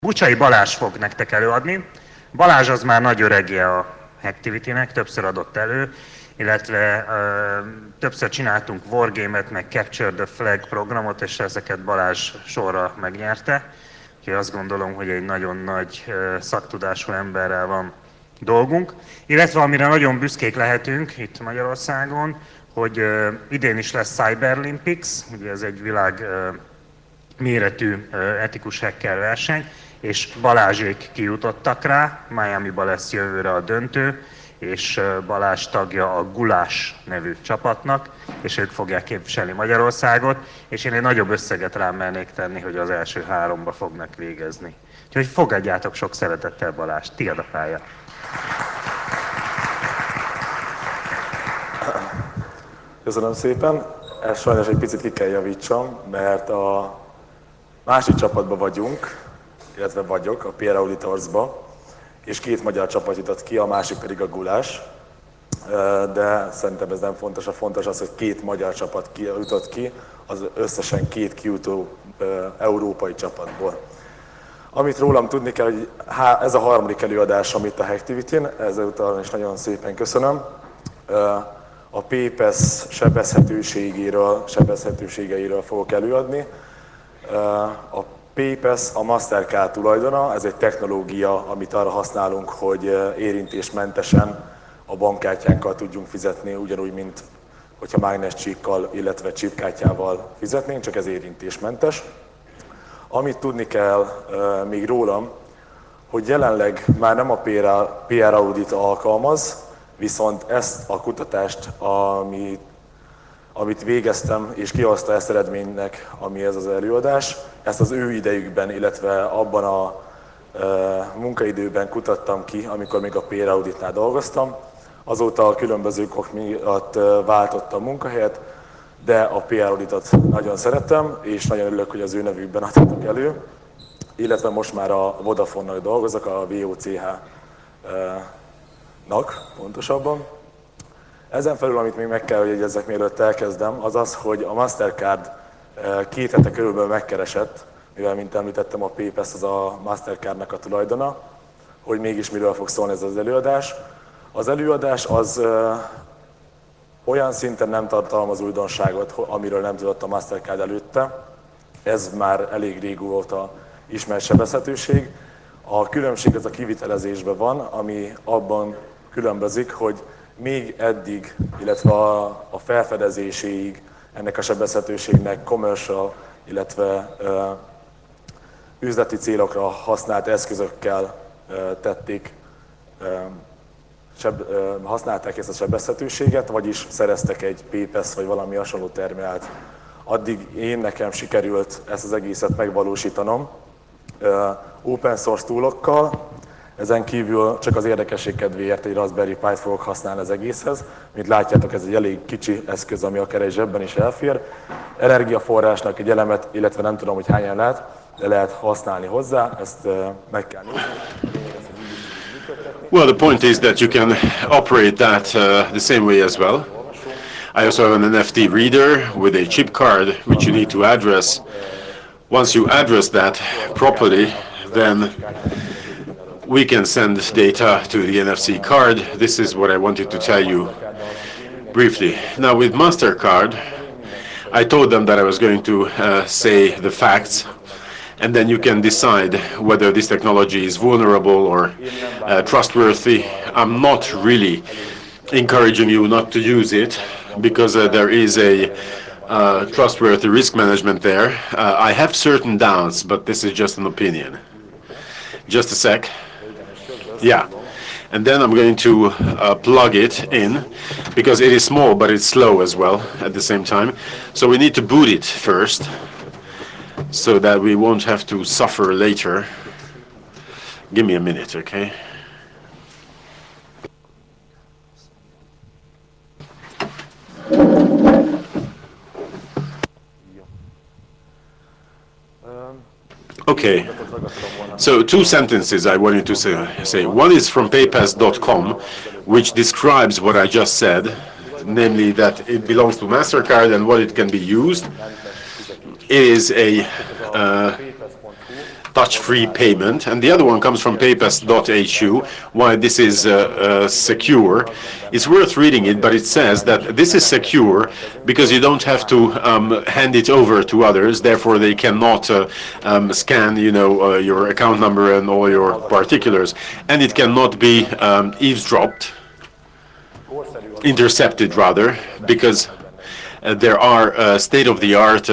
Bucsay Balázs fog nektek előadni. Balázs az már nagy öregje a Hacktivity-nek, többször adott elő, illetve többször csináltunk Wargame-et, meg Capture the Flag programot, és ezeket Balázs sorra megnyerte. Úgyhogy azt gondolom, hogy egy nagyon nagy szaktudású emberrel van dolgunk. Illetve amire nagyon büszkék lehetünk itt Magyarországon, hogy idén is lesz Cyber Olympics, ugye ez egy világ méretű etikus hacker verseny, és Balázsék kijutottak rá, Miamiba lesz jövőre a döntő, és Balázs tagja a Gulás nevű csapatnak, és ők fogják képviselni Magyarországot, és én egy nagyobb összeget rám mernék tenni, hogy az első háromba fognak végezni. Úgyhogy fogadjátok sok szeretettel Balázs, tiéd a pálya. Köszönöm szépen. Ezt sajnos egy picit ki kell javítsam, mert a másik csapatban vagyunk, illetve vagyok, a PR Auditorsba, és két magyar csapat jutott ki, a másik pedig a Gulás. De szerintem ez nem fontos, a fontos az, hogy két magyar csapat jutott ki, az összesen két kijutó európai csapatból. Amit rólam tudni kell, hogy ez a harmadik előadásom itt a Hacktivity-n, ezúttal is nagyon szépen köszönöm. A Paypass sebezhetőségeiről fogok előadni. A Paypass a Mastercard tulajdona, ez egy technológia, amit arra használunk, hogy érintésmentesen a bankkártyánkkal tudjunk fizetni, ugyanúgy, mint hogyha mágnescsíkkal, illetve chipkártyával fizetnénk, csak ez érintésmentes. Amit tudni kell még rólam, hogy jelenleg már nem a PR Audit alkalmaz, viszont ezt a kutatást, amit végeztem, és kihozta ezt eredménynek, ami ez az előadás, ezt az ő idejükben, illetve abban a munkaidőben kutattam ki, amikor még a PR Auditnál dolgoztam. Azóta a különböző okok miatt váltottam munkahelyet, de a PR Auditot nagyon szerettem, és nagyon örülök, hogy az ő nevükben adhatok elő. Illetve most már a Vodafone-nak dolgozok, a VOCH-nak pontosabban. Ezen felül, amit még meg kell, hogy jegyezzek, mielőtt elkezdem, az az, hogy a Mastercard 2 hete körülbelül megkeresett, mivel, mint említettem, a Paypass az a Mastercardnak a tulajdona, hogy mégis miről fog szólni ez az előadás. Az előadás az olyan szinten nem tartalmaz újdonságot, amiről nem tudott a Mastercard előtte. Ez már elég régóta ismert sebezhetőség. A különbség az a kivitelezésben van, ami abban különbözik, hogy még eddig, illetve a felfedezéséig ennek a sebezhetőségnek commercial, illetve üzleti célokra használt eszközökkel használták ezt a sebezhetőséget, vagyis szereztek egy Paypass vagy valami hasonló terminát. Addig nekem sikerült ezt az egészet megvalósítanom open source toolokkal. Ezen kívül csak az érdekesség kedvéért egy Raspberry Pi-t fogok használni az egészhez. Mint látjátok, ez egy elég kicsi eszköz, ami akár egy zsebben is elfér. Energiaforrásnak egy elemet, illetve nem tudom, hogy hányan lehet, de lehet használni hozzá, ezt meg kell nézni. Well, the point is that you can operate that the same way as well. I also have an NFT reader with a chip card, which you need to address. Once you address that properly, then we can send data to the NFC card. This is what I wanted to tell you briefly. Now, with MasterCard, I told them that I was going to say the facts, and then you can decide whether this technology is vulnerable or trustworthy. I'm not really encouraging you not to use it, because there is a trustworthy risk management there. I have certain doubts, but this is just an opinion. Just a sec. Yeah. And then I'm going to plug it in, because it is small, but it's slow as well at the same time. So we need to boot it first, so that we won't have to suffer later. Give me a minute, okay? Okay, so 2 sentences I wanted to say. One is from paypass.com, which describes what I just said, namely that it belongs to MasterCard and what it can be used. It is a touch-free payment, and the other one comes from paypass.hu, why this is secure. It's worth reading it, but it says that this is secure because you don't have to hand it over to others, therefore they cannot scan, your account number and all your particulars, and it cannot be eavesdropped, intercepted rather, because there are state-of-the-art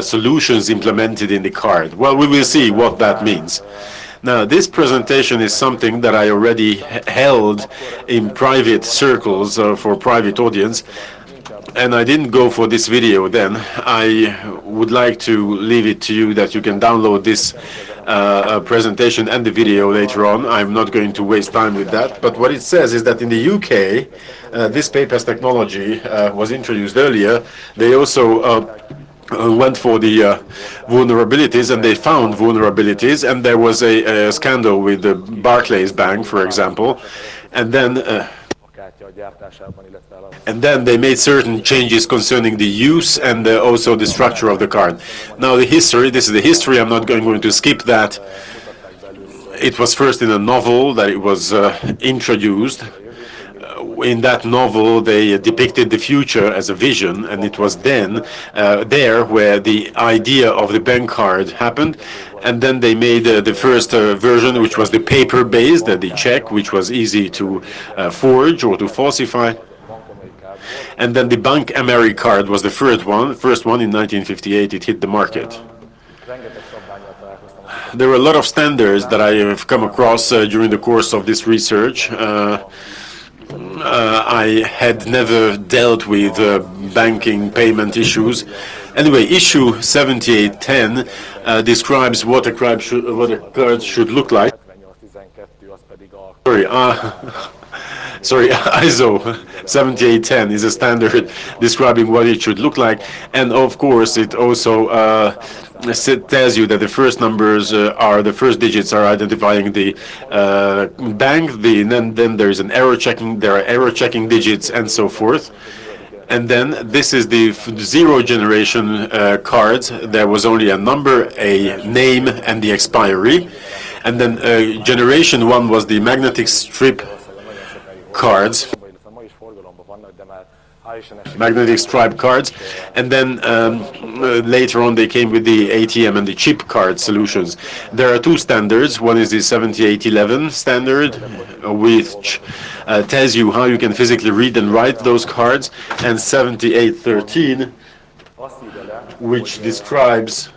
solutions implemented in the card. Well, we will see what that means. Now, this presentation is something that I already held in private circles for private audience, and I didn't go for this video then. I would like to leave it to you that you can download this presentation and the video later on. I'm not going to waste time with that, but what it says is that in the UK, this Paypass technology was introduced earlier. They also went for the vulnerabilities, and they found vulnerabilities, and there was a scandal with the Barclays Bank, for example, and then they made certain changes concerning the use and also the structure of the card. Now the history, this is the history, I'm not going to skip that. It was first in a novel that it was introduced. In that novel, they depicted the future as a vision, and it was then there where the idea of the bank card happened. And then they made the first version, which was the paper-based, the check, which was easy to forge or to falsify. And then the Bank Ameri card was the first one in 1958. It hit the market. There were a lot of standards that I have come across during the course of this research. I had never dealt with banking payment issues. Anyway, issue 7810 describes what a card should look like. Sorry, ISO 7810 is a standard describing what it should look like, and of course it also tells you that the first numbers the first digits are identifying the bank, then there is an error checking, there are error checking digits and so forth. And then this is the zero generation cards. There was only a number, a name, and the expiry. And then generation one was the magnetic strip cards, magnetic stripe cards, and then later on they came with the ATM and the chip card solutions. There are two standards. One is the 7811 standard, which tells you how you can physically read and write those cards, and 7813, which describes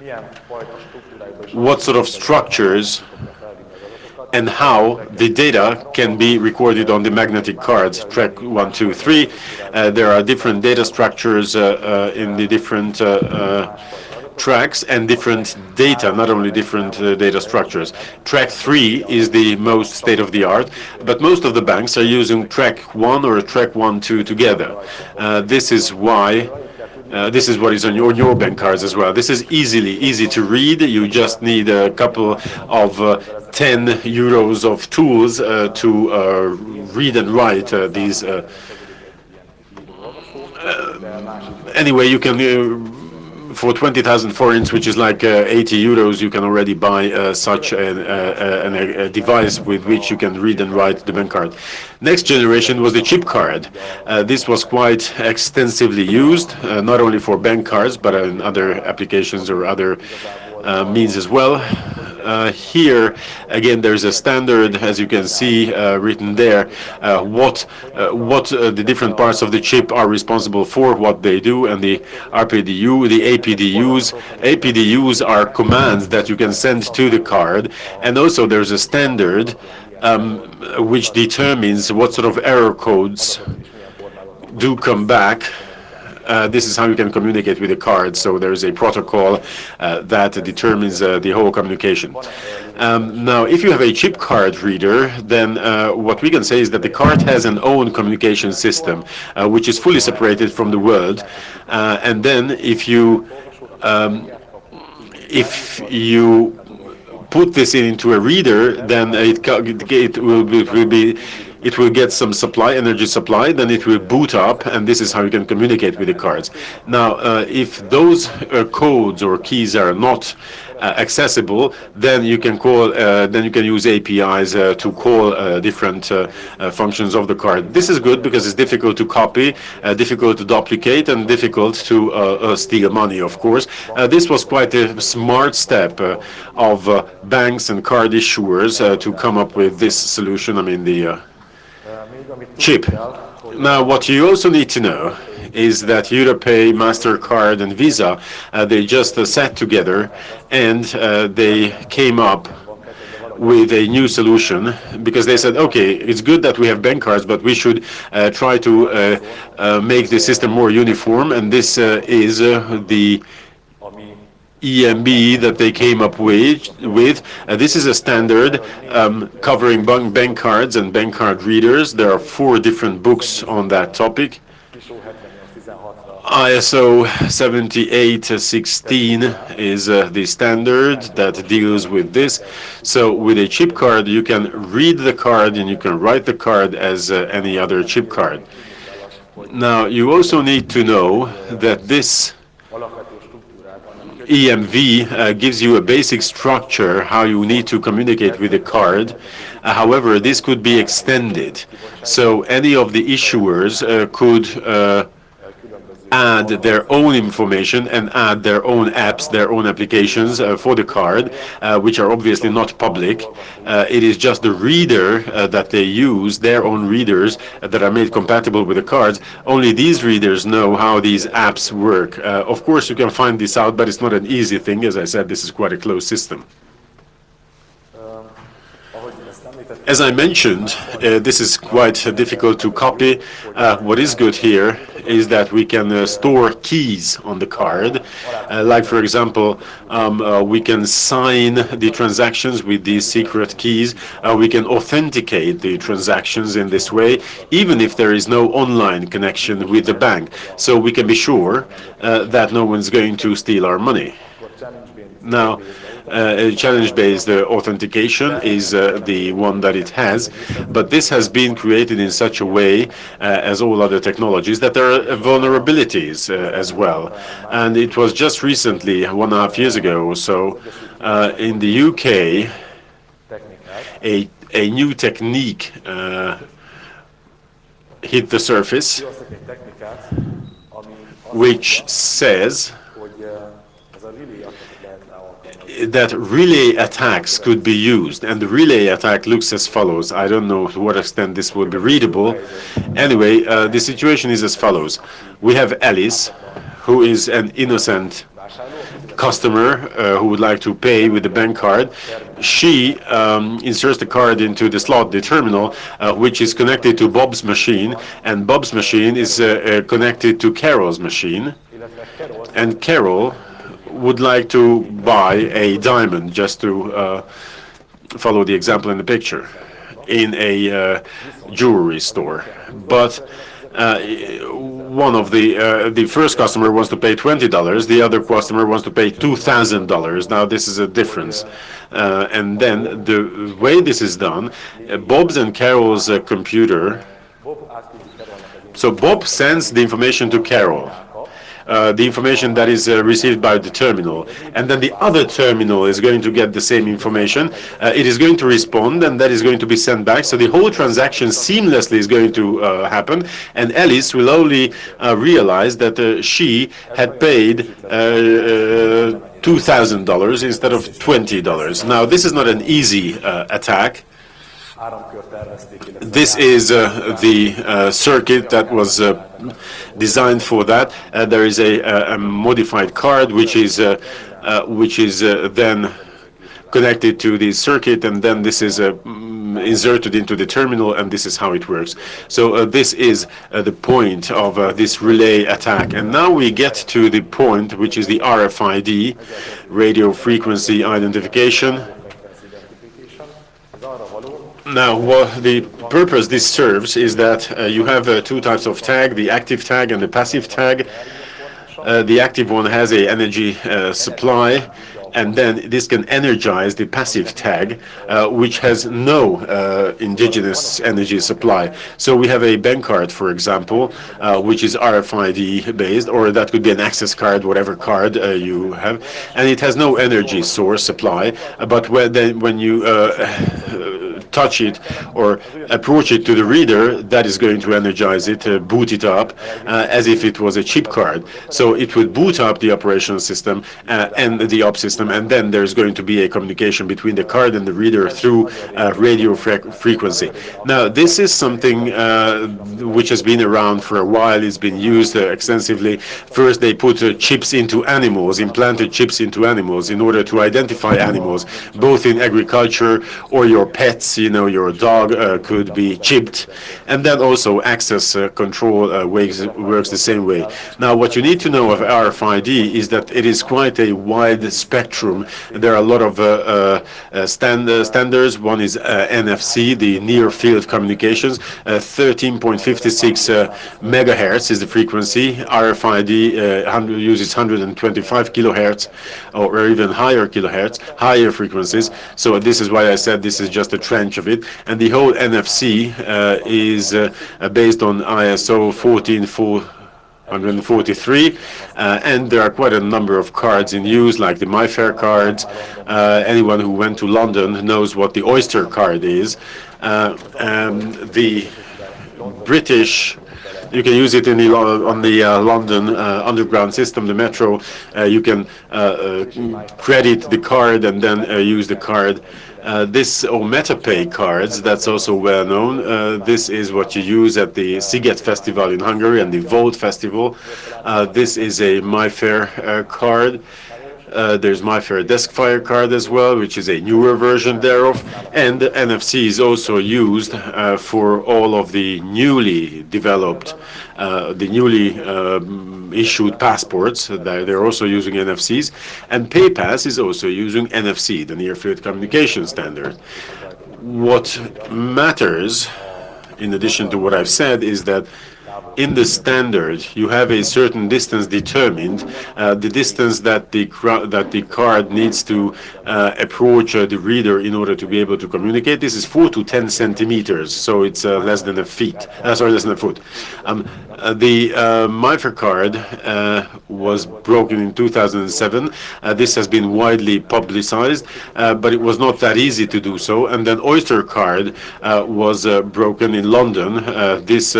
what sort of structures and how the data can be recorded on the magnetic cards. Track 1, 2, 3. There are different data structures in the different tracks and different data, not only different data structures. Track 3 is the most state-of-the-art, but most of the banks are using track 1 or track 1, 2 together. This is why this is what is on your bank cards as well. This is easy to read. You just need a couple of 10 euros of tools to read and write these. Anyway, you can for 20,000 forints, which is like 80 euros, you can already buy such a device with which you can read and write the bank card. Next generation was the chip card. This was quite extensively used, not only for bank cards, but in other applications or other means as well. Here, again, there's a standard, as you can see, written there, what the different parts of the chip are responsible for, what they do, and the RPDU, the APDUs. APDUs are commands that you can send to the card, and also there's a standard which determines what sort of error codes do come back. This is how you can communicate with the card. So there's a protocol that determines the whole communication. Now, if you have a chip card reader, then what we can say is that the card has an own communication system, which is fully separated from the world. And then if you put this into a reader, then it will get some energy supply, then it will boot up, and this is how you can communicate with the cards. Now, if those codes or keys are not accessible, then you can call, then you can use APIs to call different functions of the card. This is good because it's difficult to copy, difficult to duplicate, and difficult to steal money, of course. This was quite a smart step of banks and card issuers to come up with this solution, I mean the chip. Now, what you also need to know is that Europay, MasterCard, and Visa, they just sat together and they came up with a new solution because they said, okay, it's good that we have bank cards, but we should try to make the system more uniform, and this is the EMB that they came up with. This is a standard covering bank cards and bank card readers. There are 4 different books on that topic. ISO 7816 is the standard that deals with this. So with a chip card, you can read the card and you can write the card as any other chip card. Now, you also need to know that this EMV gives you a basic structure how you need to communicate with the card. However, this could be extended. So any of the issuers could add their own information and add their own apps, their own applications for the card, which are obviously not public. It is just the reader that they use, their own readers that are made compatible with the cards. Only these readers know how these apps work. Of course, you can find this out, but it's not an easy thing. As I said, this is quite a closed system. As I mentioned, this is quite difficult to copy. What is good here is that we can store keys on the card. Like, for example, we can sign the transactions with these secret keys. We can authenticate the transactions in this way, even if there is no online connection with the bank. So we can be sure that no one's going to steal our money. Now, challenge-based authentication is the one that it has, but this has been created in such a way, as all other technologies, that there are vulnerabilities as well. And it was just recently, 1.5 years ago or so, in the UK, a new technique hit the surface, which says that relay attacks could be used, and the relay attack looks as follows. I don't know to what extent this will be readable. Anyway, the situation is as follows. We have Alice, who is an innocent customer who would like to pay with the bank card. She inserts the card into the slot, the terminal, which is connected to Bob's machine, and Bob's machine is connected to Carol's machine, and Carol would like to buy a diamond, just to follow the example in the picture, in a jewelry store. But one of the first customer wants to pay $20, the other customer wants to pay $2,000. Now this is a difference. And then the way this is done, Bob's and Carol's computer, so Bob sends the information to Carol. The information that is received by the terminal, and then the other terminal is going to get the same information. It is going to respond, and that is going to be sent back. So the whole transaction seamlessly is going to happen, and Alice will only realize that she had paid $2,000 instead of $20. Now, this is not an easy attack. This is the circuit that was designed for that. There is a modified card which is then connected to the circuit, and then this is inserted into the terminal, and this is how it works. So this is the point of this relay attack. And now we get to the point which is the RFID, radio frequency identification. Now, what the purpose this serves is that you have 2 types of tag, the active tag and the passive tag. The active one has an energy supply. and then this can energize the passive tag, which has no indigenous energy supply. So we have a bank card, for example, which is RFID based, or that could be an access card, whatever card you have, and it has no energy source supply. But when you touch it or approach it to the reader, that is going to energize it, boot it up, as if it was a chip card. So it would boot up the operational system and the op system, and then there's going to be a communication between the card and the reader through radio frequency. Now, this is something which has been around for a while. It's been used extensively. First, they put chips into animals, implanted chips into animals in order to identify animals, both in agriculture or your pets. Your dog could be chipped. And then also access control works the same way. Now, what you need to know of RFID is that it is quite a wide spectrum. There are a lot of standards. One is NFC, the Near Field Communications. 13.56 megahertz is the frequency. RFID uses 125 kilohertz or even higher kilohertz, higher frequencies. So this is why I said this is just a trench of it. And the whole NFC is based on ISO 14443, and there are quite a number of cards in use, like the MyFair cards. Anyone who went to London knows what the Oyster card is. The British, you can use it on the London Underground system, the metro. You can credit the card and then use the card. This MetaPay cards, that's also well known. This is what you use at the Sziget Festival in Hungary and the Volt Festival. This is a MyFair card. There's MyFair DeskFire card as well, which is a newer version thereof. And NFC is also used for all of the newly developed, the newly issued passports. They're also using NFCs. And Paypass is also using NFC, the Near Field Communication Standard. What matters, in addition to what I've said, is that in the standard, you have a certain distance determined, the distance that the card needs to approach the reader in order to be able to communicate. This is 4 to 10 centimeters, so it's less than a foot. The MyFair card was broken in 2007. This has been widely publicized, but it was not that easy to do so. And then Oyster card was broken in London. This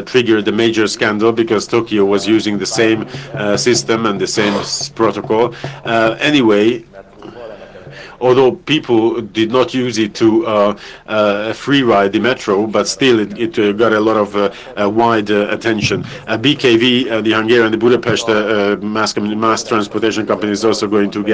triggered a major scandal because Tokyo was using the same system and the same protocol. Anyway, although people did not use it to free ride the metro, but still it got a lot of wide attention. BKV, the Hungarian, the Budapest mass transportation company, is also going to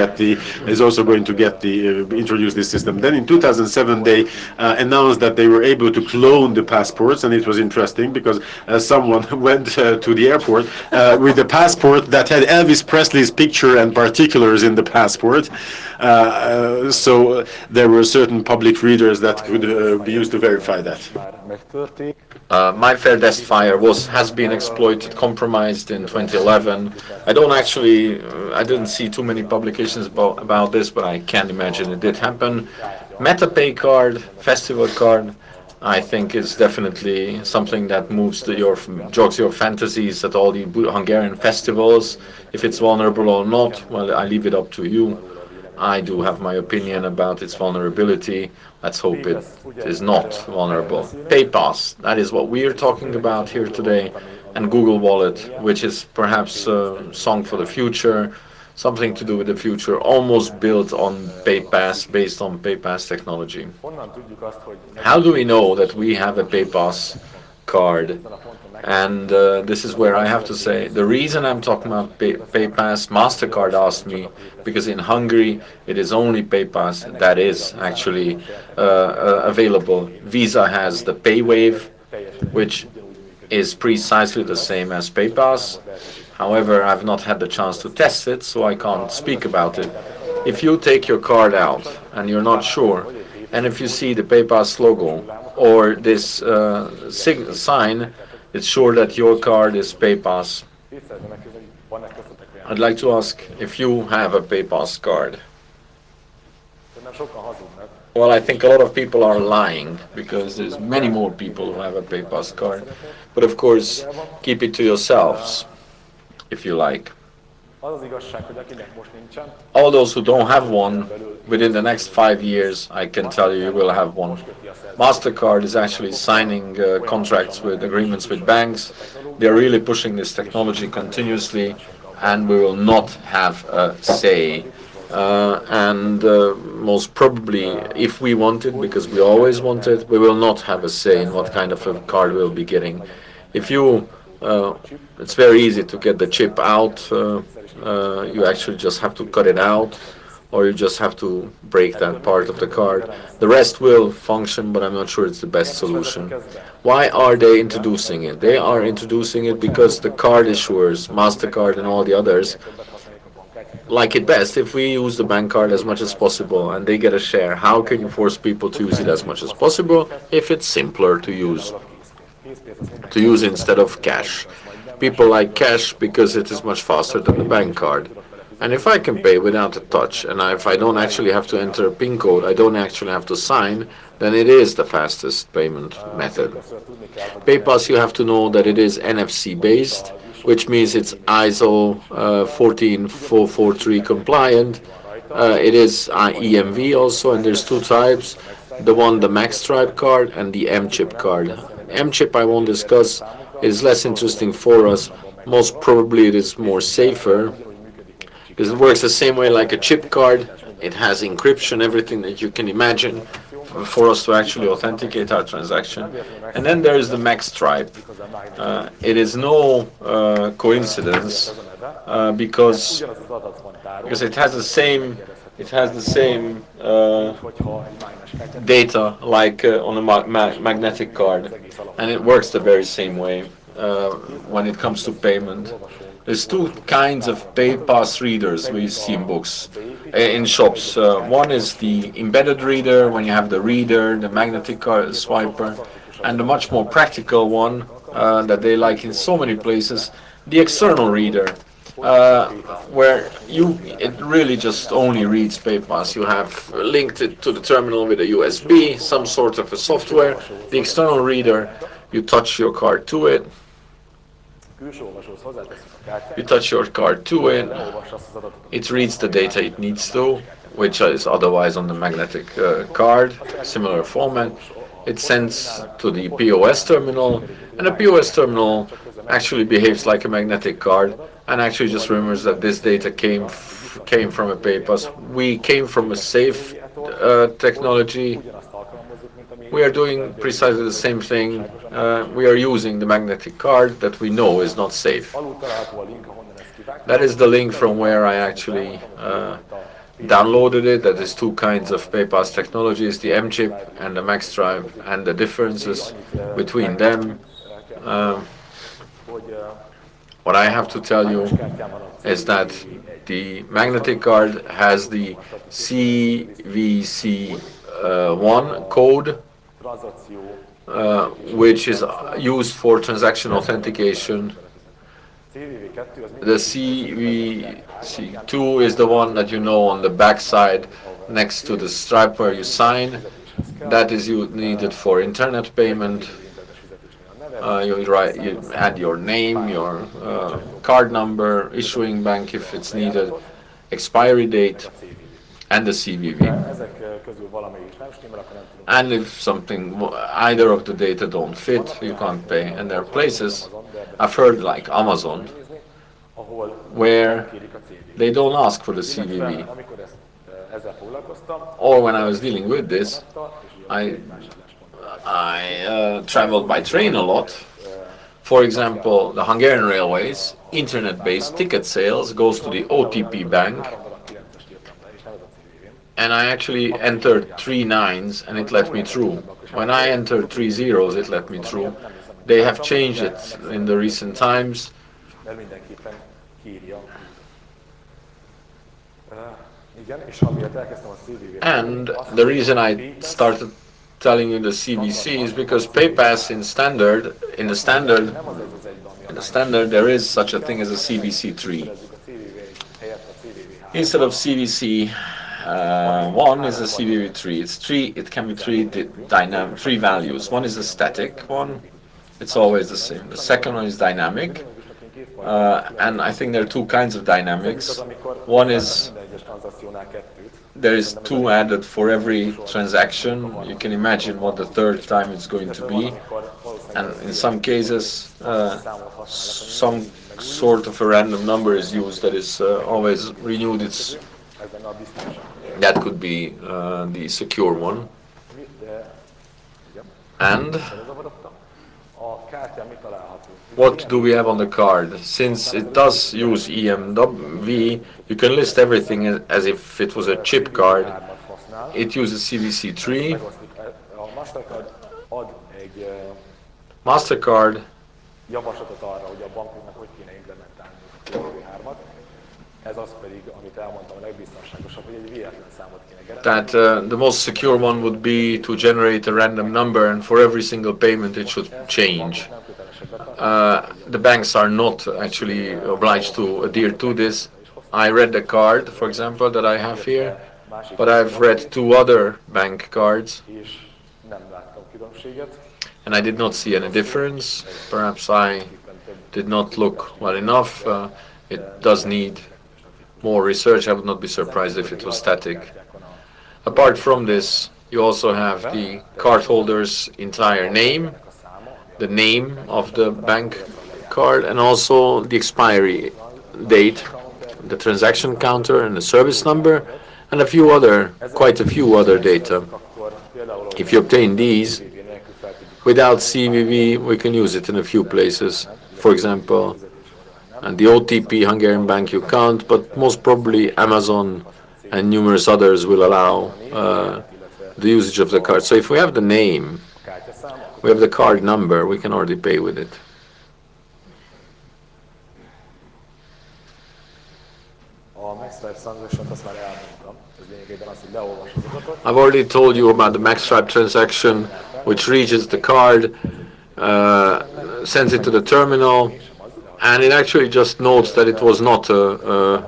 introduce this system. Then in 2007 they announced that they were able to clone the passports, and it was interesting because someone went to the airport with a passport that had Elvis Presley's picture and particulars in the passport. So there were certain public readers that could be used to verify that. MyFair DeskFire has been exploited, compromised in 2011. I didn't see too many publications about this, but I can imagine it did happen. MetaPay card, festival card, I think is definitely something that jogs your fantasies at all the Hungarian festivals. If it's vulnerable or not, well, I leave it up to you. I do have my opinion about its vulnerability. Let's hope it is not vulnerable. Paypass, that is what we are talking about here today, and Google Wallet, which is perhaps a song for the future, something to do with the future, almost built on Paypass, based on Paypass technology. How do we know that we have a Paypass card? And this is where I have to say, the reason I'm talking about Paypass, MasterCard asked me, because in Hungary it is only Paypass that is actually available. Visa has the PayWave, which is precisely the same as Paypass. However, I've not had the chance to test it, so I can't speak about it. If you take your card out and you're not sure, and if you see the Paypass logo or this sign, it's sure that your card is Paypass. I'd like to ask if you have a Paypass card. Szerintem sokan hazudnak. Well, I think a lot of people are lying because there's many more people who have a Paypass card. But of course, keep it to yourselves if you like. Az az igazság, hogy akinek most nincsen, All those who don't have one, within the next 5 years, I can tell you, you will have one. MasterCard is actually signing contracts with agreements with banks. They're really pushing this technology continuously, and we will not have a say. Most probably, if we want it, because we always want it, we will not have a say in what kind of a card we'll be getting. If you, it's very easy to get the chip out. You actually just have to cut it out, or you just have to break that part of the card. The rest will function, but I'm not sure it's the best solution. Why are they introducing it? They are introducing it because the card issuers, MasterCard and all the others, like it best if we use the bank card as much as possible and they get a share. How can you force people to use it as much as possible if it's simpler to use instead of cash? People like cash because it is much faster than the bank card. And if I can pay without a touch, and if I don't actually have to enter a PIN code, I don't actually have to sign, then it is the fastest payment method. Paypass, you have to know that it is NFC based, which means it's ISO 14443 compliant. It is EMV also, and there's two types. The Max Stripe card and the M-chip card. M-chip I won't discuss. It is less interesting for us. Most probably it is more safer because it works the same way like a chip card. It has encryption, everything that you can imagine for us to actually authenticate our transaction. And then there is the Max Stripe. It is no coincidence because it has the same data like on a magnetic card, and it works the very same way when it comes to payment. There's two kinds of Paypass readers we see in books, in shops. One is the embedded reader, when you have the reader, the magnetic card swiper, and the much more practical one that they like in so many places, the external reader, where it really just only reads Paypass. You have linked it to the terminal with a USB, some sort of a software. The external reader, you touch your card to it. It reads the data it needs to, which is otherwise on the magnetic card, similar format. It sends to the POS terminal, and the POS terminal actually behaves like a magnetic card and actually just remembers that this data came from a Paypass. We came from a safe technology. We are doing precisely the same thing. We are using the magnetic card that we know is not safe. That is the link from where I actually downloaded it. That is two kinds of Paypass technologies, the M-chip and the Max Stripe, and the differences between them. What I have to tell you is that the magnetic card has the CVC1 code, which is used for transaction authentication. The CVC2 is the one that you know on the back side next to the stripe where you sign. That is needed for internet payment. You add your name, your card number, issuing bank if it's needed, expiry date, and the CVV. And if either of the data don't fit, you can't pay. And there are places, I've heard like Amazon, where they don't ask for the CVV. Or when I was dealing with this, I traveled by train a lot. For example, the Hungarian Railways, internet-based ticket sales goes to the OTP bank, and I actually entered 3 9s and it let me through. When I entered 3 zeros, it let me through. They have changed it in the recent times. And the reason I started telling you the CVC is because Paypass in the standard there is such a thing as a CVC3. Instead of CVC, one is a CVV3. It's three. It can be three values. One is a static one. It's always the same. The second one is dynamic, and I think there are two kinds of dynamics. One is there is two added for every transaction. You can imagine what the third time it's going to be, and in some cases, some sort of a random number is used that is always renewed. That could be the secure one. And what do we have on the card? Since it does use EMV, you can list everything as if it was a chip card. It uses CVC3. MasterCard that the most secure one would be to generate a random number, and for every single payment it should change. The banks are not actually obliged to adhere to this. I read the card, for example, that I have here, but I've read two other bank cards, and I did not see any difference. Perhaps I did not look well enough. It does need more research. I would not be surprised if it was static. Apart from this, you also have the cardholder's entire name, the name of the bank card, and also the expiry date, the transaction counter and the service number, and quite a few other data. If you obtain these without CVV, we can use it in a few places. For example, and the OTP Hungarian bank you can't, but most probably Amazon and numerous others will allow the usage of the card. So if we have the name, we have the card number, we can already pay with it. I've already told you about the MaxStripe transaction, which reaches the card, sends it to the terminal, and it actually just notes that it was not a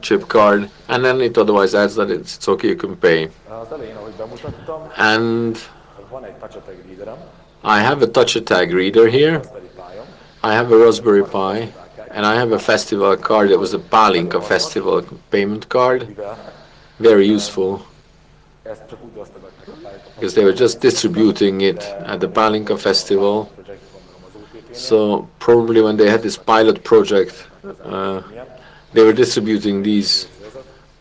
chip card, and then it otherwise adds that it's okay, you can pay. And I have a touch tag reader here, I have a Raspberry Pi, and I have a festival card that was a Palinka festival payment card. Very useful, because they were just distributing it at the Palinka festival. So probably when they had this pilot project, they were distributing these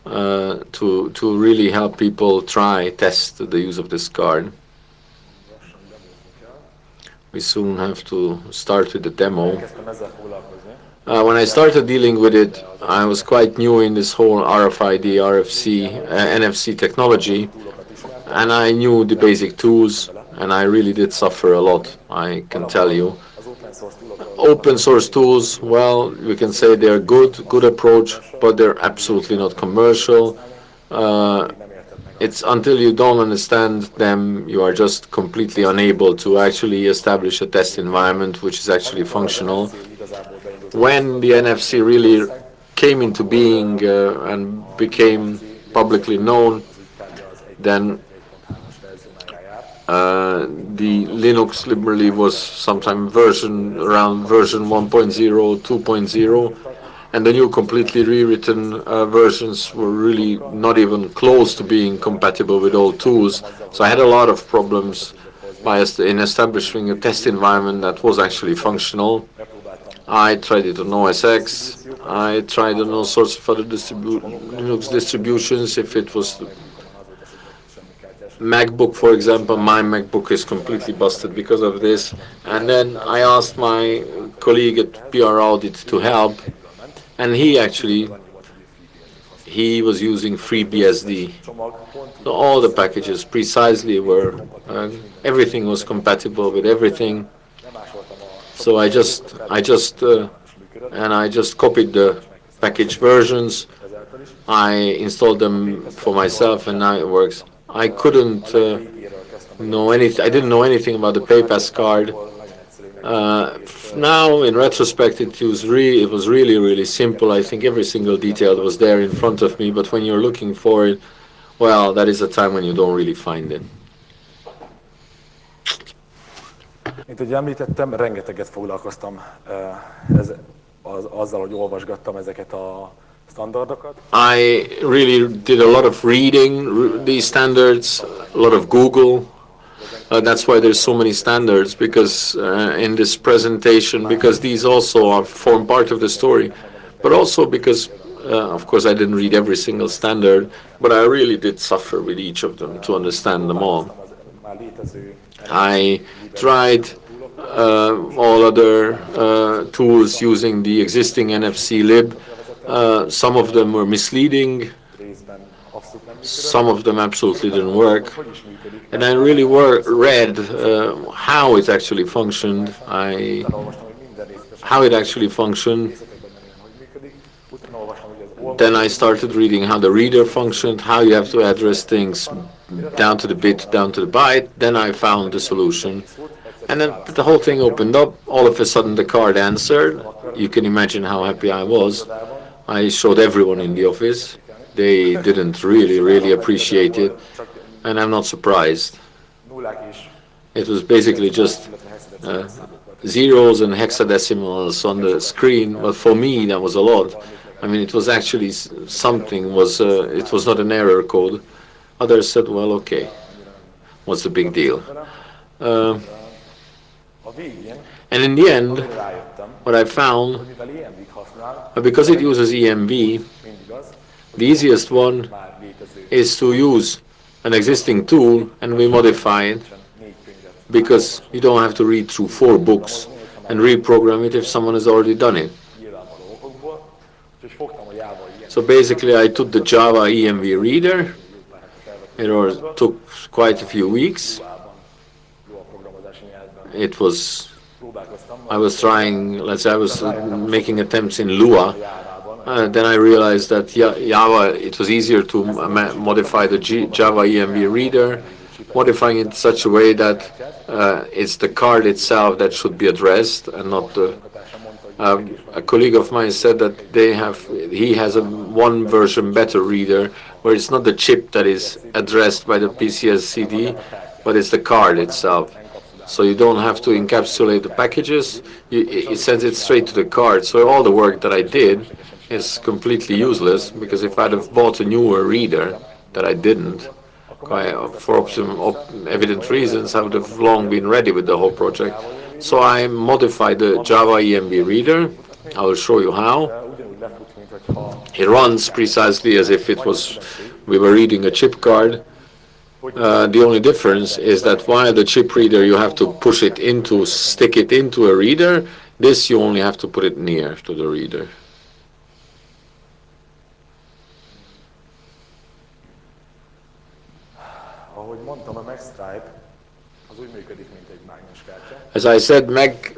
to really help people test the use of this card. We soon have to start with the demo. When I started dealing with it, I was quite new in this whole RFID, NFC technology, and I knew the basic tools, and I really did suffer a lot, I can tell you. Open source tools, well, we can say they're good approach, but they're absolutely not commercial. It's until you don't understand them, you are just completely unable to actually establish a test environment which is actually functional. When the NFC really came into being and became publicly known, then the Linux liberally was sometime around version 1.0, 2.0, and the new completely rewritten versions were really not even close to being compatible with old tools. So I had a lot of problems in establishing a test environment that was actually functional. I tried it on OS X, I tried on all sorts of other Linux distributions. If it was MacBook, for example, my MacBook is completely busted because of this. And then I asked my colleague at PR Audit to help, and he was using FreeBSD. So all the packages precisely were, everything was compatible with everything. So I just copied the package versions. I installed them for myself, and now it works. I couldn't know anything. I didn't know anything about the Paypass card, Now, in retrospect, it was really, really simple. I think every single detail was there in front of me, but when you're looking for it, well, that is a time when you don't really find it. Mint ahogy említettem, rengeteget foglalkoztam azzal, hogy olvasgattam ezeket a standardokat. I really did a lot of reading these standards, a lot of Google. That's why there's so many standards, because in this presentation, because these also form part of the story, but also because, of course, I didn't read every single standard, but I really did suffer with each of them to understand them all. I tried all other tools using the existing NFC lib. Some of them were misleading, some of them absolutely didn't work. And I really read how it actually functioned. Then I started reading how the reader functioned, how you have to address things down to the bit, down to the byte. Then I found the solution. And then the whole thing opened up. All of a sudden the card answered. You can imagine how happy I was. I showed everyone in the office. They didn't really appreciate it. And I'm not surprised. It was basically just zeros and hexadecimals on the screen, but for me that was a lot. I mean, it was actually something, it was not an error code. Others said, well, okay, what's the big deal? And in the end, what I found, because it uses EMV, the easiest one is to use an existing tool and we modify it, because you don't have to read through 4 books and reprogram it if someone has already done it. So basically I took the Java EMV reader. It took quite a few weeks. I was trying, let's say I was making attempts in Lua. Then I realized that Java, it was easier to modify the Java EMV reader, modifying it in such a way that it's the card itself that should be addressed and not the... a colleague of mine said that he has a one version better reader where it's not the chip that is addressed by the PCS-CD, but it's the card itself. So you don't have to encapsulate the packages, it sends it straight to the card. So all the work that I did is completely useless, because if I'd have bought a newer reader, that I didn't, for evident reasons, I would have long been ready with the whole project. So I modified the Java EMB reader. I will show you how. It runs precisely as if we were reading a chip card. The only difference is that while the chip reader you have to stick it into a reader, this you only have to put it near to the reader. As I said, mag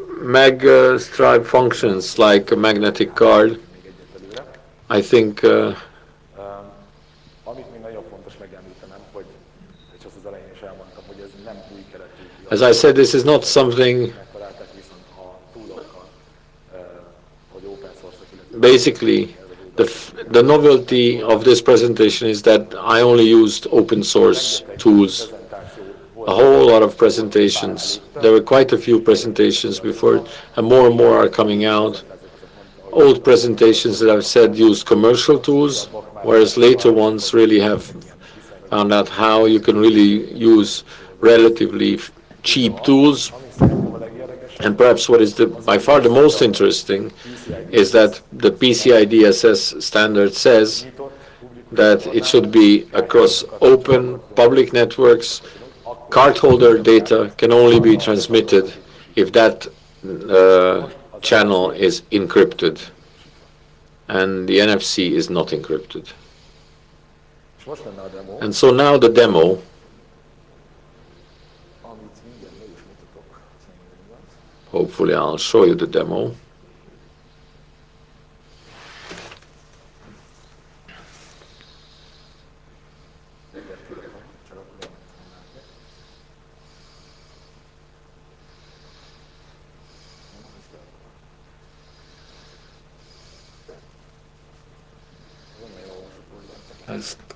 stripe functions like a magnetic card. I think as I said, this is not something. Basically, the novelty of this presentation is that I only used open source tools. A whole lot of presentations. There were quite a few presentations before, and more are coming out. Old presentations that I've said used commercial tools, whereas later ones really have found out how you can really use relatively cheap tools. And perhaps what is by far the most interesting is that the PCI DSS standard says that it should be across open public networks. Cardholder data can only be transmitted if that channel is encrypted, and the NFC is not encrypted. And so now the demo. Hopefully I'll show you the demo.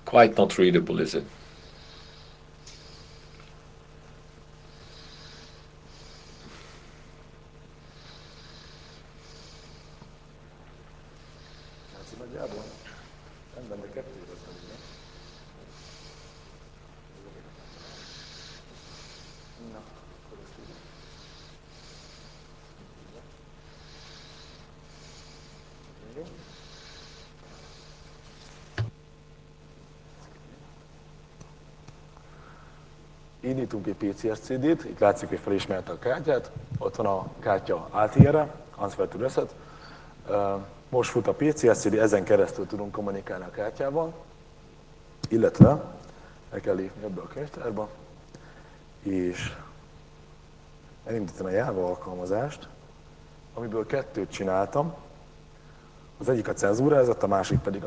Quite not readable, is it? Látszik nagyjából? Rendben, de kettő az nem igen. Na, akkor ezt így. Jó. Indítunk egy PCR CD-t, itt látszik, hogy felismerte a kártyát, ott van a kártya ATR-re, Answer Reset. Most fut a PCR CD, ezen keresztül tudunk kommunikálni a kártyával, illetve el kell lépni ebbe a könyvtárba, és elindítani a Java alkalmazást, amiből kettőt csináltam. Az egyik a cenzúrázat, a másik pedig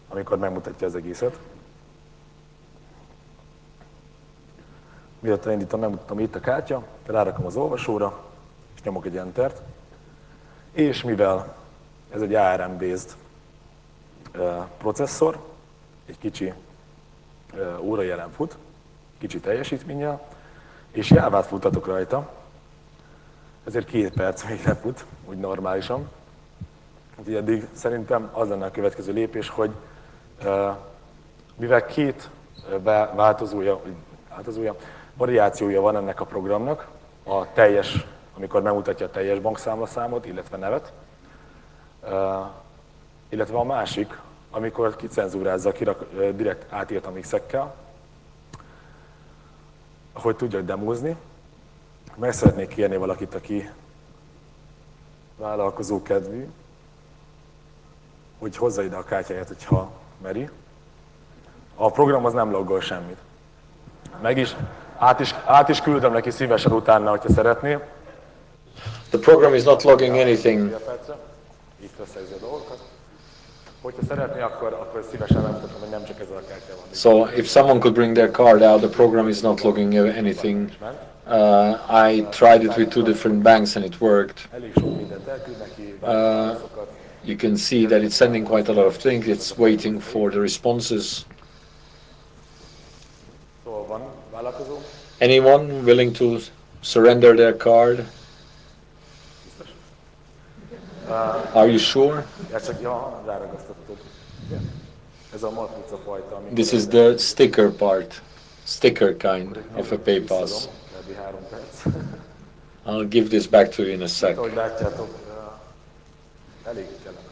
amikor megmutatja az egészet. Miatt elindítom, megmutatom itt a kártya, rárakom az olvasóra, és nyomok egy Entert. És mivel ez egy ARM-based processzor, egy kicsi órajelen fut, kicsi teljesítménnyel, és Jávát futtatok rajta, ezért 2 perc még lefut, úgy normálisan. Úgyhogy eddig szerintem az lenne a következő lépés, hogy mivel 2 variációja van ennek a programnak, a teljes, amikor megmutatja a teljes bankszámlaszámot, illetve nevet, illetve a másik, amikor kicenzúrázza, direkt átírt a mixekkel, hogy tudjak demózni. Meg szeretnék kérni valakit, aki vállalkozó kedvű, hogy hozza ide a kártyáját, hogyha meri. A program az nem loggol semmit. Át is küldöm neki szívesen utána, hogyha szeretné. The program is not logging anything. Itt összegzi a dolgokat. Hogyha szeretné, akkor szívesen megmutatom, hogy nem csak ezzel a kártyával. So if someone could bring their card out, the program is not logging anything. I tried it with 2 different banks and it worked. Elég sok mindent elküld neki, You can see that it's sending quite a lot of things. It's waiting for the responses. Szóval van vállalkozó. Anyone willing to surrender their card? Are you sure? Csak ráragasztottad. Ez a matrica fajta. This is the sticker part, sticker kind of a Paypass. Kb. 3 perc. I'll give this back to you in a sec. Ahogy látjátok, elég kellemes.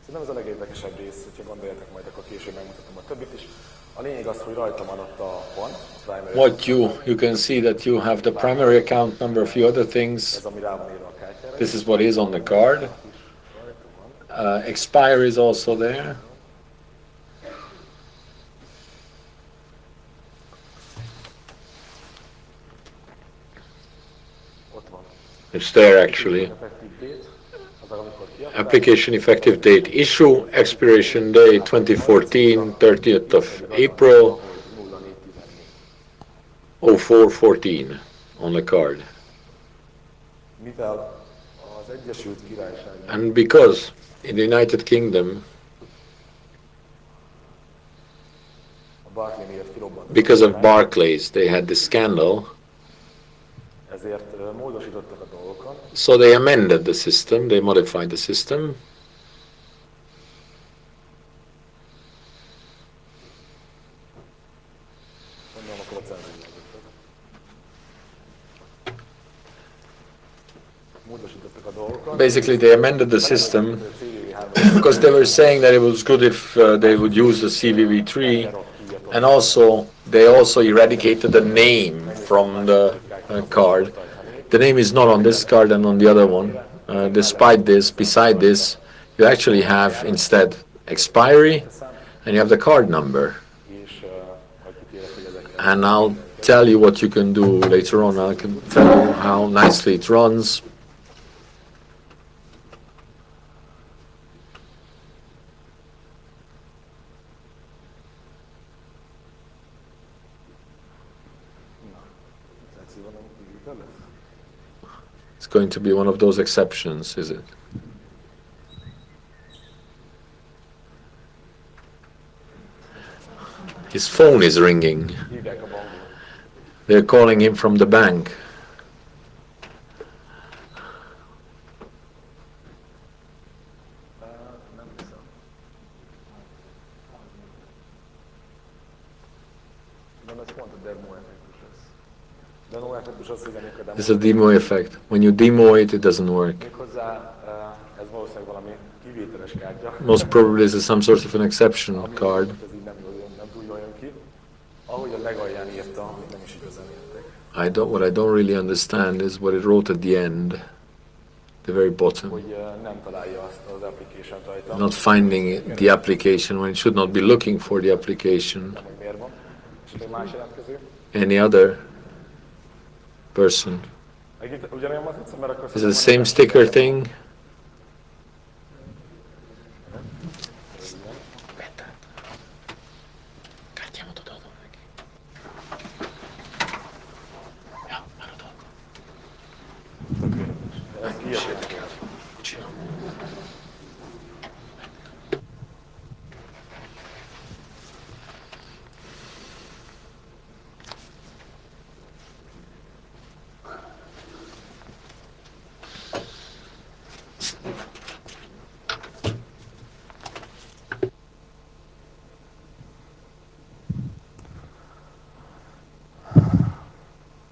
Szerintem ez a legérdekesebb rész, hogyha gondoljátok majd, akkor később megmutatom a többit is. A lényeg az, hogy rajta van ott a van, primary. What you can see that you have the primary account number, a few other things. Ez ami rá van írva a kártyára. This is what is on the card. Expire is also there. Ott van. It's there actually. Effective date, az amikor kiadták. Application effective date issue, expiration date 2014, 30th of April, 0414 on the card. Mivel az Egyesült Királyság And because in the United Kingdom, a Barclay miatt kirobbant, because of Barclays, they had this scandal, ezért módosítottak a dolgokon. so they amended the system, they modified the system. Mondom, akkor a cenzúrázottak. Módosítottak a dolgokon. Basically, they amended the system because they were saying that it was good if they would use the CVV3, and also they also eradicated the name from the card. The name is not on this card and on the other one. Despite this, beside this, you actually have instead expiry and you have the card number. And I'll tell you what you can do later on. I can tell you how nicely it runs. It's going to be one of those exceptions, is it? His phone is ringing. They're calling him from the bank. It's a demo effect. When you demo it, it doesn't work. Most probably it's some sort of an exception card. What I don't really understand is what it wrote at the end, the very bottom. Not finding the application when it should not be looking for the application. Any other person? Is it the same sticker thing?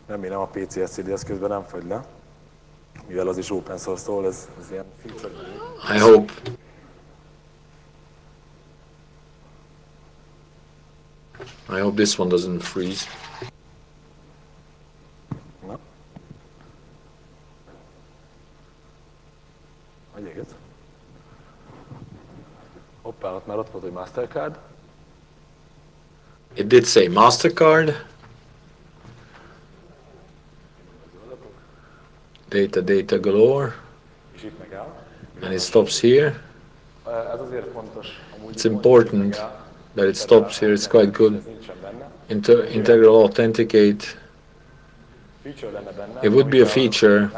Remélem a PC SSD eszközben nem fagy le, mivel az is open source-tól, ez ilyen feature. I hope. I hope this one doesn't freeze. Na? Egyébként. Hoppá, ott már ott volt, hogy Mastercard. It did say Mastercard. Data galore. And it stops here. It's important that it stops here. It's quite good. Integral authenticate. It would be a feature.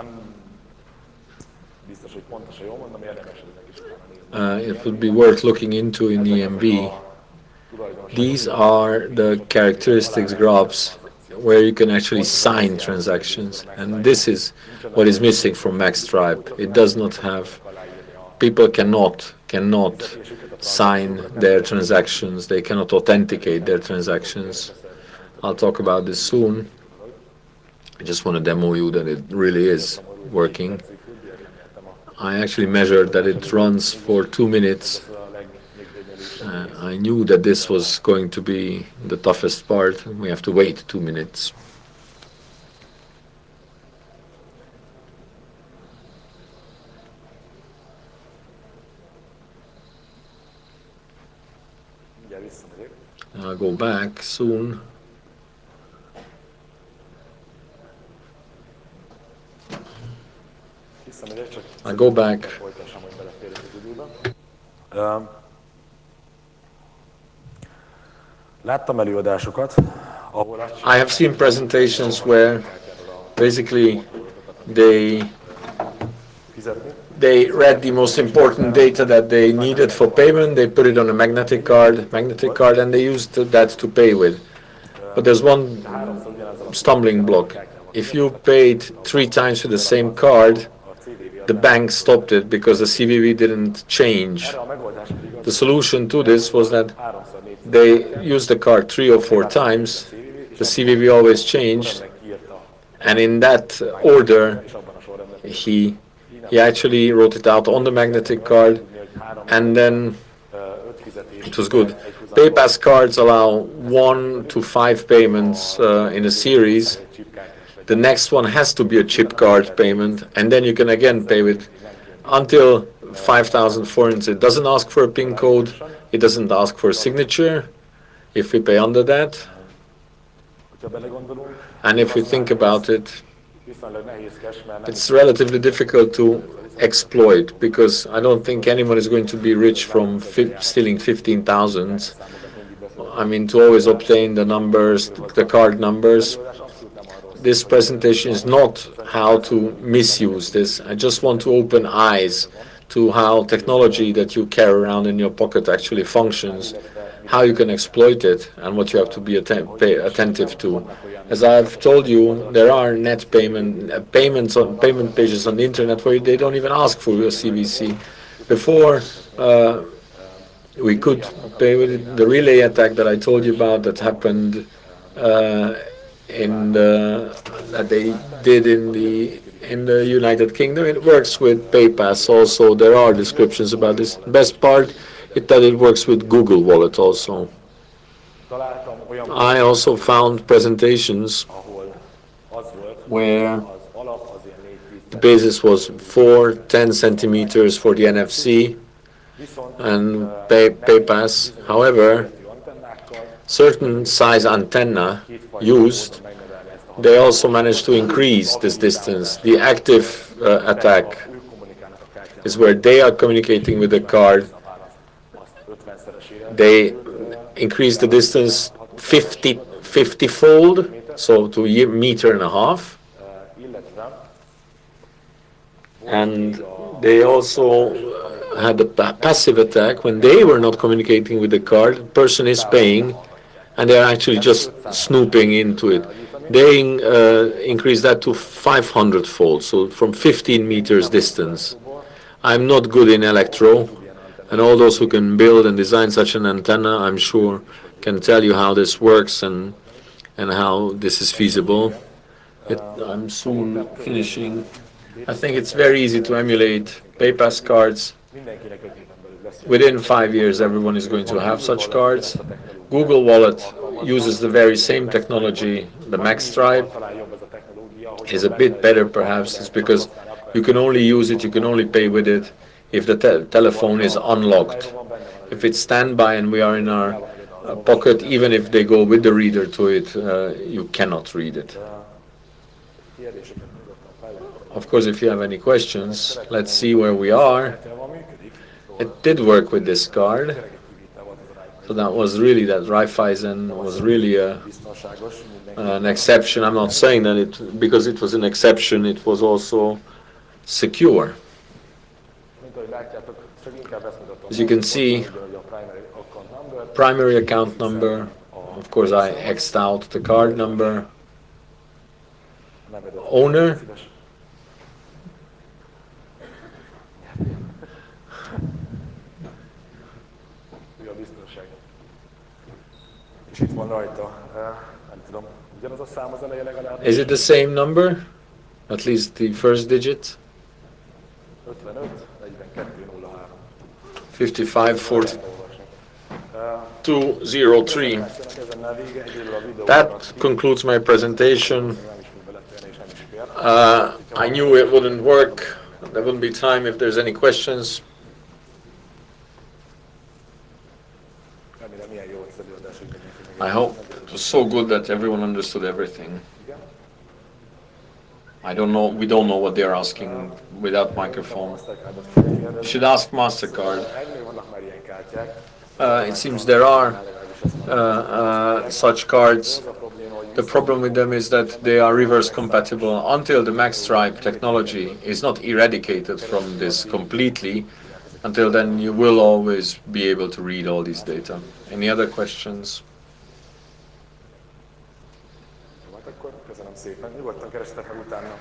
It would be worth looking into in EMV. These are the characteristics graphs where you can actually sign transactions, and this is what is missing from Maxstripe. It does not have. People cannot sign their transactions. They cannot authenticate their transactions. I'll talk about this soon. I just want to demo you that it really is working. I actually measured that it runs for 2 minutes. I knew that this was going to be the toughest part. We have to wait 2 minutes. I'll go back soon. I'll go back. I have seen presentations where basically they read the most important data that they needed for payment, they put it on a magnetic card, and they used that to pay with. But there's one stumbling block. If you paid 3 times with the same card, the bank stopped it because the CVV didn't change. The solution to this was that they used the card 3 or 4 times, the CVV always changed, and in that order he actually wrote it out on the magnetic card, and then it was good. Paypass cards allow 1 to 5 payments in a series. The next one has to be a chip card payment, and then you can again pay with until 5,000 forints. It doesn't ask for a PIN code. It doesn't ask for a signature if we pay under that. And if we think about it, it's relatively difficult to exploit, because I don't think anyone is going to be rich from stealing 15,000. I mean, to always obtain the numbers, the card numbers, this presentation is not how to misuse this. I just want to open eyes to how technology that you carry around in your pocket actually functions, how you can exploit it, and what you have to be attentive to. As I've told you, there are net payment pages on the internet where they don't even ask for your CVC. Before, we could pay with the relay attack that I told you about that happened that they did in the United Kingdom. It works with Paypass also. There are descriptions about this. Best part is that it works with Google Wallet also. I also found presentations where the basis was 4-10 centimeters for the NFC and Paypass. However, certain size antenna used, they also managed to increase this distance. The active attack is where they are communicating with the card. They increase the distance 50-fold, so to a meter and a half. And they also had a passive attack when they were not communicating with the card. The person is paying, and they're actually just snooping into it. They increased that to 500-fold, so from 15 meters distance. I'm not good in electro, and all those who can build and design such an antenna, I'm sure, can tell you how this works and how this is feasible. I'm soon finishing. I think it's very easy to emulate Paypass cards. Within 5 years, everyone is going to have such cards. Google Wallet uses the very same technology. The Max Stripe is a bit better, perhaps. It's because you can only use it, you can only pay with it if the telephone is unlocked. If it's standby and we are in our pocket, even if they go with the reader to it, you cannot read it. Of course, if you have any questions, let's see where we are. It did work with this card. So that was really, that Raiffeisen was really an exception. I'm not saying that because it was an exception, it was also secure. As you can see, primary account number, of course I X'd out the card number, owner, is it the same number? At least the first digit? 554203. That concludes my presentation. I knew it wouldn't work. There wouldn't be time if there's any questions. I hope it was so good that everyone understood everything. I don't know, we don't know what they're asking without microphone. You should ask MasterCard. It seems there are such cards. The problem with them is that they are reverse compatible. Until the Max Stripe technology is not eradicated from this completely, until then you will always be able to read all these data. Any other questions? Köszönöm szépen, nyugodtan keressetek meg utána.